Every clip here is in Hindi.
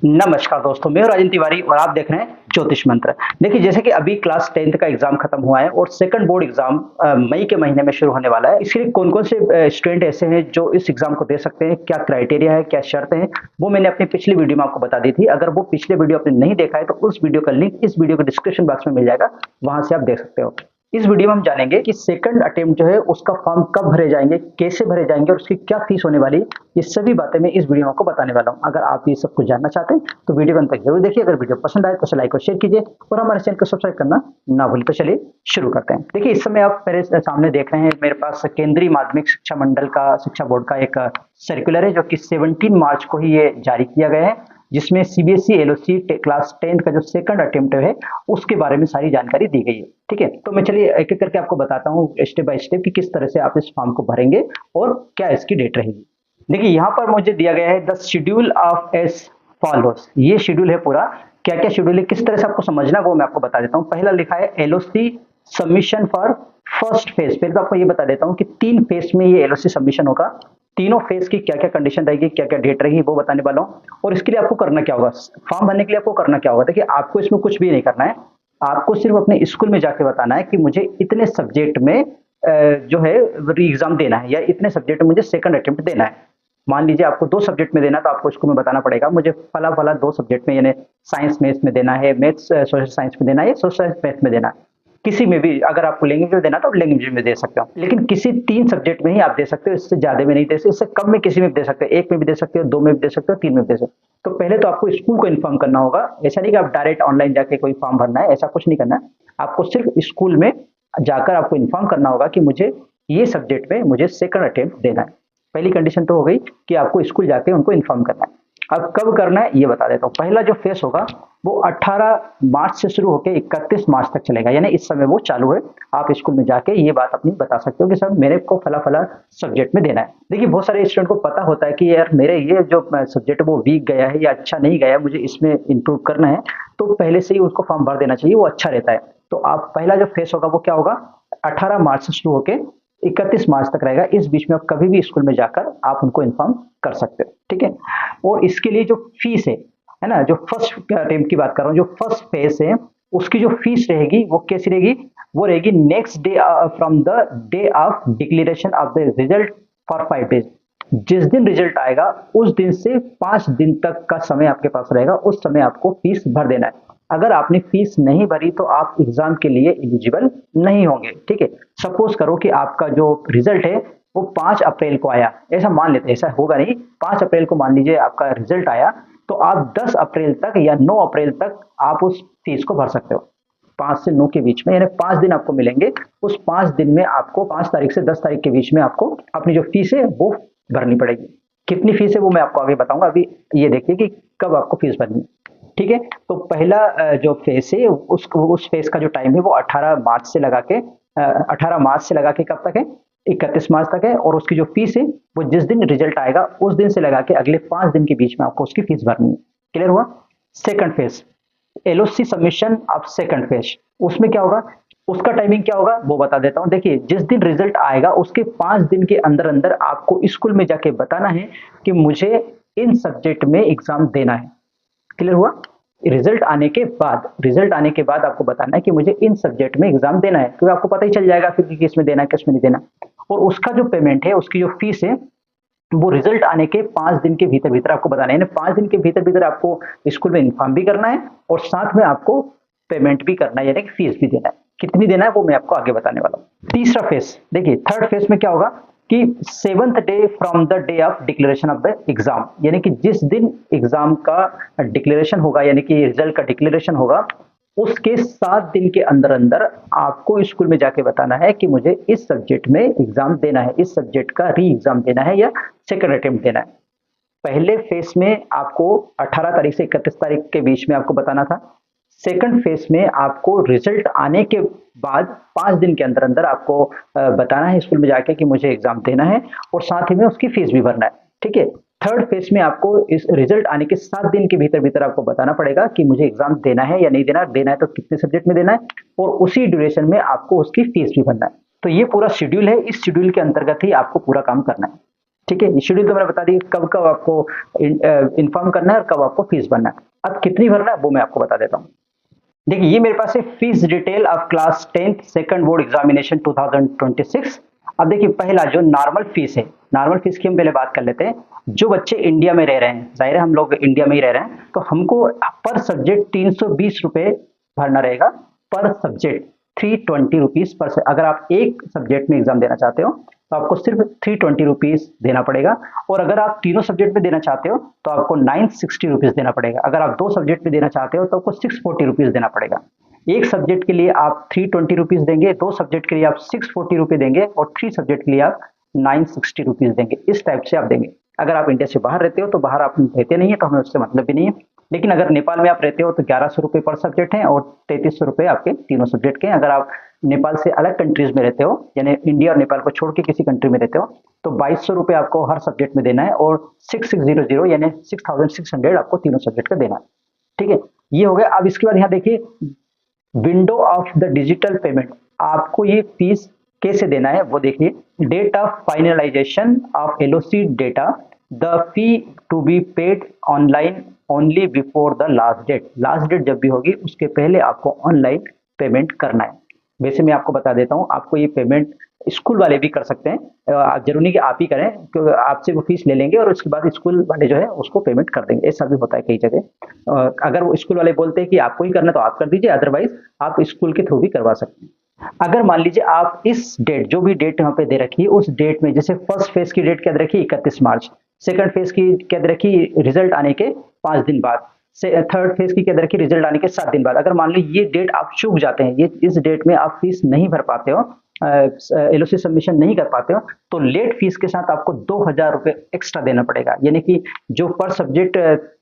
नमस्कार दोस्तों, मैं हूं राजन तिवारी और आप देख रहे हैं ज्योतिष मंत्र। देखिए, जैसे कि अभी क्लास 10th का एग्जाम खत्म हुआ है और सेकंड बोर्ड एग्जाम मई के महीने में शुरू होने वाला है। इसके लिए कौन-कौन से स्टूडेंट ऐसे हैं जो इस एग्जाम को दे सकते हैं, क्या क्राइटेरिया है, क्या शर्तें हैं, वो मैंने अपनी पिछली वीडियो में आपको बता दी थी। अगर वो पिछले वीडियो आपने नहीं देखा है तो उस वीडियो का लिंक इस वीडियो के डिस्क्रिप्शन बॉक्स में मिल जाएगा, वहां से आप देख सकते हो। इस वीडियो में हम जानेंगे कि सेकंड अटेम्प्ट जो है उसका फॉर्म कब भरे जाएंगे, कैसे भरे जाएंगे और उसकी क्या फीस होने वाली है। ये सभी बातें मैं इस वीडियो में आपको बताने वाला हूं। अगर आप ये सब कुछ जानना चाहते हैं तो वीडियो अंत तक जरूर देखिए। अगर वीडियो पसंद आए तो इसे लाइक और शेयर कीजिए और हमारे चैनल को सब्सक्राइब करना ना भूलें। तो चलिए शुरू करते हैं। देखिए, इस समय आप मेरे सामने देख रहे हैं, मेरे पास केंद्रीय माध्यमिक शिक्षा मंडल का शिक्षा बोर्ड का एक सर्कुलर है जो कि 17 मार्च को ही ये जारी किया गया है, जिसमें सीबीएसई एलओसी क्लास 10 का जो सेकंड अटेम्प्ट है उसके बारे में सारी जानकारी दी गई है। ठीक है, तो मैं चलिए एक एक करके आपको बताता हूँ स्टेप बाय स्टेप कि किस तरह से आप इस फॉर्म को भरेंगे और क्या इसकी डेट रहेगी। देखिए, यहाँ पर मुझे दिया गया है the schedule of S follows. ये शेड्यूल है पूरा। क्या क्या शेड्यूल है, किस तरह से आपको समझना वो मैं आपको बता देता हूँ। पहला लिखा है LOC submission for first phase. पहले तो आपको ये बता देता हूँ कि 3 फेज में ये एलओसी सबमिशन होगा। तीनों फेज की क्या क्या कंडीशन रहेगी, क्या क्या डेट रहेगी, वो बताने वाला हूँ। और इसके लिए आपको करना क्या होगा, फॉर्म भरने के लिए आपको करना क्या होगा। देखिए, आपको इसमें कुछ भी नहीं करना है। आपको सिर्फ अपने स्कूल में जाके बताना है कि मुझे इतने सब्जेक्ट में जो है एग्जाम देना है, या इतने सब्जेक्ट में मुझे सेकंड अटेम्प्ट देना है। मान लीजिए आपको 2 सब्जेक्ट में देना है तो आपको स्कूल में बताना पड़ेगा मुझे फला फला 2 सब्जेक्ट में, यानी साइंस मैथ्स में देना है, मैथ्स सोशल साइंस में देना है, सोशल साइंस मैथ्स में देना है। किसी में भी अगर आपको लैंग्वेज में देना तो लैंग्वेज में दे सकते हो, लेकिन किसी 3 सब्जेक्ट में ही आप दे सकते हो। इससे ज्यादा में नहीं दे सकते, इससे कम में किसी में भी दे सकते हो। 1 में भी दे सकते हो, 2 में भी दे सकते हो, 3 में भी दे सकते हो। तो पहले तो आपको स्कूल को इन्फॉर्म करना होगा। ऐसा नहीं कि आप डायरेक्ट ऑनलाइन जाके कोई फॉर्म भरना है, ऐसा कुछ नहीं करना है। आपको सिर्फ स्कूल में जाकर आपको इन्फॉर्म करना होगा कि मुझे ये सब्जेक्ट में मुझे सेकंड अटेम्प्ट देना है। पहली कंडीशन तो हो गई कि आपको स्कूल जाके उनको इन्फॉर्म करना है। अब कब करना है ये बता देता हूँ। पहला जो फेस होगा वो 18 मार्च से शुरू होकर 31 मार्च तक चलेगा, यानी इस समय वो चालू है। आप स्कूल में जाके ये बात अपनी बता सकते हो कि सर मेरे को फला फला सब्जेक्ट में देना है। देखिए, बहुत सारे स्टूडेंट को पता होता है कि यार मेरे ये जो सब्जेक्ट वो वीक गया है या अच्छा नहीं गया, मुझे इसमें इंप्रूव करना है, तो पहले से ही उसको फॉर्म भर देना चाहिए, वो अच्छा रहता है। तो आप पहला जो फेस होगा वो क्या होगा, 18 मार्च से शुरू होकर 31 मार्च तक रहेगा। इस बीच में आप कभी भी स्कूल में जाकर आप उनको इन्फॉर्म कर सकते हो। ठीक है, और इसके लिए जो फीस है ना, जो फर्स्ट अटेम्प्ट की बात कर रहा हूँ, जो फर्स्ट फेज है उसकी जो फीस रहेगी वो कैसी रहेगी, वो रहेगी next day from the day of declaration of the result for 5 days. जिस दिन रिजल्ट आएगा उस दिन से 5 दिन तक का समय आपके पास रहेगा, उस समय आपको फीस भर देना है। अगर आपने फीस नहीं भरी तो आप एग्जाम के लिए एलिजिबल नहीं होंगे। ठीक है, सपोज करो कि आपका जो रिजल्ट है वो 5 अप्रैल को आया, ऐसा मान लेते हैं, ऐसा होगा नहीं। 5 अप्रैल को मान लीजिए आपका रिजल्ट आया, तो आप 10 अप्रैल तक या 9 अप्रैल तक आप उस फीस को भर सकते हो। 5 से 9 के बीच में, यानी 5 दिन आपको मिलेंगे। उस 5 दिन में आपको 5 तारीख से 10 तारीख के बीच में आपको अपनी जो फीस है वो भरनी पड़ेगी। कितनी फीस है वो मैं आपको आगे बताऊंगा। अभी ये देखिए कि कब आपको फीस भरनी है। ठीक है, तो पहला जो फेस है उस फेस का जो टाइम है वो 18 मार्च से लगा के 18 मार्च से लगा के कब तक है, 31 मार्च तक है। और उसकी जो फीस है वो जिस दिन रिजल्ट आएगा उस दिन से लगा के अगले 5 दिन के बीच में आपको उसकी फीस भरनी है। क्लियर हुआ। Second phase, LOC submission of second phase, उसमें क्या होगा, उसका टाइमिंग क्या होगा वो बता देता हूं। देखिए, जिस दिन रिजल्ट आएगा उसके 5 दिन के अंदर अंदर आपको स्कूल में जाके बताना है कि मुझे इन सब्जेक्ट में एग्जाम देना है। क्लियर हुआ। रिजल्ट आने के बाद आपको बताना है कि मुझे इन सब्जेक्ट में एग्जाम देना है, क्योंकि आपको पता ही चल जाएगा फिर कि किसमें देना है किसमें नहीं देना। और उसका जो पेमेंट है, उसकी जो फीस है, वो रिजल्ट आने के 5 दिन के भीतर भीतर आपको बताना है। यानी 5 दिन के भीतर भीतर आपको स्कूल में इन्फॉर्म भी करना है और साथ में आपको पेमेंट भी करना है, यानी कि फीस भी देना है। कितनी देना है वो मैं आपको आगे बताने वाला हूँ। तीसरा फेस, देखिए थर्ड फेस में क्या होगा कि 7th day from the day of declaration of the exam, यानी कि जिस दिन एग्जाम का डिक्लेरेशन होगा, यानी कि रिजल्ट का डिक्लेरेशन होगा, उसके 7 दिन के अंदर अंदर आपको स्कूल में जाके बताना है कि मुझे इस सब्जेक्ट में एग्जाम देना है, इस सब्जेक्ट का री एग्जाम देना है या सेकंड अटेम्प्ट देना है। पहले फेस में आपको 18 तारीख से 31 तारीख के बीच में आपको बताना था। सेकंड फेस में आपको रिजल्ट आने के बाद 5 दिन के अंदर अंदर आपको बताना है स्कूल में जाके कि मुझे एग्जाम देना है और साथ ही में उसकी फीस भी भरना है। ठीक है, थर्ड फेस में आपको इस रिजल्ट आने के 7 दिन के भीतर भीतर आपको बताना पड़ेगा कि मुझे एग्जाम देना है या नहीं देना, देना है तो कितने सब्जेक्ट में देना है, और उसी ड्यूरेशन में आपको उसकी फीस भी भरना है। तो ये पूरा शेड्यूल है, इस शेड्यूल के अंतर्गत ही आपको पूरा काम करना है। ठीक है, शेड्यूल तो मैंने बता दी कब कब आपको इन्फॉर्म करना है और कब आपको फीस भरना है। अब कितनी भरना है वो मैं आपको बता देता हूँ। देखिए ये मेरे पास है fees detail of class 10th second board examination 2026। अब देखिए पहला जो नॉर्मल फीस है, नॉर्मल फीस की हम पहले बात कर लेते हैं। जो बच्चे इंडिया में रह रहे हैं, जाहिर है हम लोग इंडिया में ही रह रहे हैं, तो हमको पर सब्जेक्ट 320 रुपए भरना रहेगा पर सब्जेक्ट, 320 रुपीज पर से। अगर आप एक सब्जेक्ट में एग्जाम देना चाहते हो तो आपको सिर्फ 320 रुपीज देना पड़ेगा, और अगर आप तीनों सब्जेक्ट में देना चाहते हो तो आपको 960 रुपीज देना पड़ेगा। अगर आप दो सब्जेक्ट में देना चाहते हो तो आपको 640 रुपीज देना पड़ेगा। एक सब्जेक्ट के लिए आप 320 रुपीज देंगे, दो सब्जेक्ट के लिए आप 640 रुपये देंगे, और 3 सब्जेक्ट के लिए आप 960 रुपीज देंगे। इस टाइप से आप देंगे। अगर आप इंडिया से बाहर रहते हो तो बाहर आप रहते नहीं है तो हमें उससे मतलब भी नहीं है, लेकिन अगर नेपाल में आप रहते हो तो 1100 रुपये पर सब्जेक्ट है और 3300 रुपये आपके तीनों सब्जेक्ट के हैं। अगर आप नेपाल से अलग कंट्रीज में रहते हो, यानी इंडिया और नेपाल को छोड़ के किसी कंट्री में रहते हो, तो 2200 रुपये आपको हर सब्जेक्ट में देना है, और 6600 यानी 6600 आपको तीनों सब्जेक्ट का देना है। ठीक है, ये हो गया। अब इसके बाद यहाँ देखिए window of the digital payment, आपको ये फीस कैसे देना है वो देखिए। Date of finalization of LOC data, the fee to be paid online only before the last date. Last date जब भी होगी उसके पहले आपको ऑनलाइन पेमेंट करना है। वैसे मैं आपको बता देता हूँ, आपको ये पेमेंट स्कूल वाले भी कर सकते हैं। आप जरूरी नहीं कि आप ही करें, क्योंकि आपसे वो फीस ले लेंगे और उसके बाद स्कूल वाले जो है उसको पेमेंट कर देंगे। ऐसा भी होता है कई जगह। अगर वो स्कूल वाले बोलते हैं कि आपको ही करना तो आप कर दीजिए, अदरवाइज आप स्कूल के थ्रू भी करवा सकते हैं। अगर मान लीजिए आप इस डेट, जो भी डेट यहाँ पे दे रखी है उस डेट में, जैसे फर्स्ट फेज की डेट क्या दे रखी है 31 मार्च, सेकंड फेज की क्या दे रखी रिजल्ट आने के 5 दिन बाद, से थर्ड फेज की क्या दे रखी रिजल्ट आने के 7 दिन बाद। अगर मान लो ये डेट आप चूक जाते हैं, ये इस डेट में आप फीस नहीं भर पाते हो, एलओसी सबमिशन नहीं कर पाते हो, तो लेट फीस के साथ आपको 2000 रुपये एक्स्ट्रा देना पड़ेगा। यानी कि जो पर सब्जेक्ट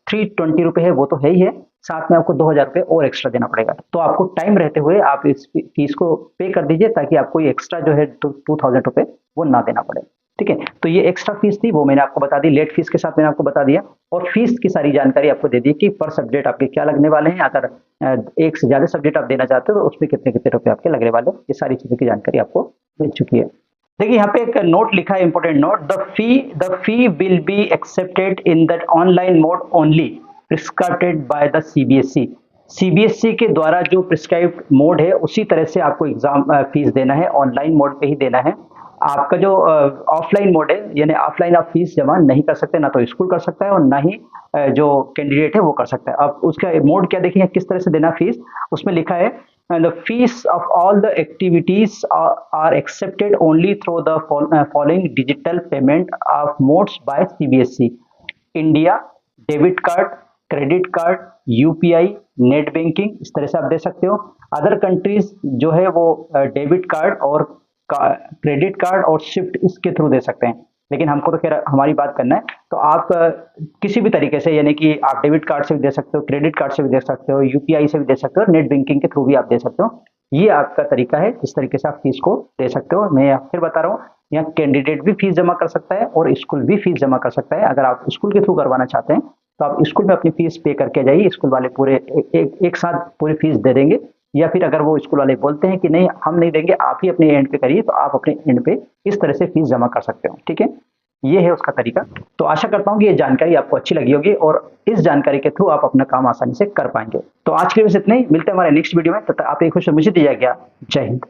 320 रुपये है वो तो है ही है, साथ में आपको 2000 रुपये और एक्स्ट्रा देना पड़ेगा। तो आपको टाइम रहते हुए आप इस फीस को पे कर दीजिए, ताकि आपको ये एक्स्ट्रा जो है 2000 रुपये वो ना देना पड़े। ठीक है, तो ये एक्स्ट्रा फीस थी, वो मैंने आपको बता दी। लेट फीस के साथ मैंने आपको बता दिया, और फीस की सारी जानकारी आपको दे दी कि पर सब्जेक्ट आपके क्या लगने वाले हैं। अगर एक से ज्यादा सब्जेक्ट आप देना चाहते हो तो उसमें कितने कितने रुपए आपके लगने वाले, ये सारी चीजों की जानकारी आपको मिल चुकी है। देखिए यहाँ पे एक नोट लिखा है, important note, the fee will be accepted in the online mode only prescribed by the CBSE. CBSE के द्वारा जो प्रिस्क्राइब्ड मोड है उसी तरह से आपको एग्जाम फीस देना है, ऑनलाइन मोड पे ही देना है। आपका जो ऑफलाइन मोड है, यानी ऑफलाइन आप फीस जमा नहीं कर सकते, ना तो स्कूल कर सकता है और ना ही जो कैंडिडेट है वो कर सकता है। अब उसका मोड क्या देखेंगे, किस तरह से देना फीस, उसमें लिखा है the fees of all the activities are accepted only through the following digital payment of modes by CBSE: India, debit card, credit card, UPI, net banking, इस तरह से आप दे सकते हो। अदर कंट्रीज जो है वो डेबिट कार्ड और क्रेडिट कार्ड और शिफ्ट इसके थ्रू दे सकते हैं, लेकिन हमको तो खैर हमारी बात करना है। तो आप किसी भी तरीके से, यानी कि आप डेबिट कार्ड से भी दे सकते हो, क्रेडिट कार्ड से भी दे सकते हो, यूपीआई से भी दे सकते हो, नेट बैंकिंग के थ्रू भी आप दे सकते हो। ये आपका तरीका है जिस तरीके से आप फीस को दे सकते हो। मैं फिर बता रहा हूँ, यहाँ कैंडिडेट भी फीस जमा कर सकता है और स्कूल भी फीस जमा कर सकता है। अगर आप स्कूल के थ्रू करवाना चाहते हैं तो आप स्कूल में अपनी फीस पे करके जाइए, स्कूल वाले पूरे एक साथ पूरी फीस दे देंगे। या फिर अगर वो स्कूल वाले बोलते हैं कि नहीं हम नहीं देंगे, आप ही अपने एंड पे करिए, तो आप अपने एंड पे इस तरह से फीस जमा कर सकते हो। ठीक है, ये है उसका तरीका। तो आशा करता हूँ कि ये जानकारी आपको अच्छी लगी होगी और इस जानकारी के थ्रू आप अपना काम आसानी से कर पाएंगे। तो आज के लिए बस इतना ही, मिलते हैं हमारे नेक्स्ट वीडियो में। तब तक आप एक खुश मुझे दीजिए, जय हिंद।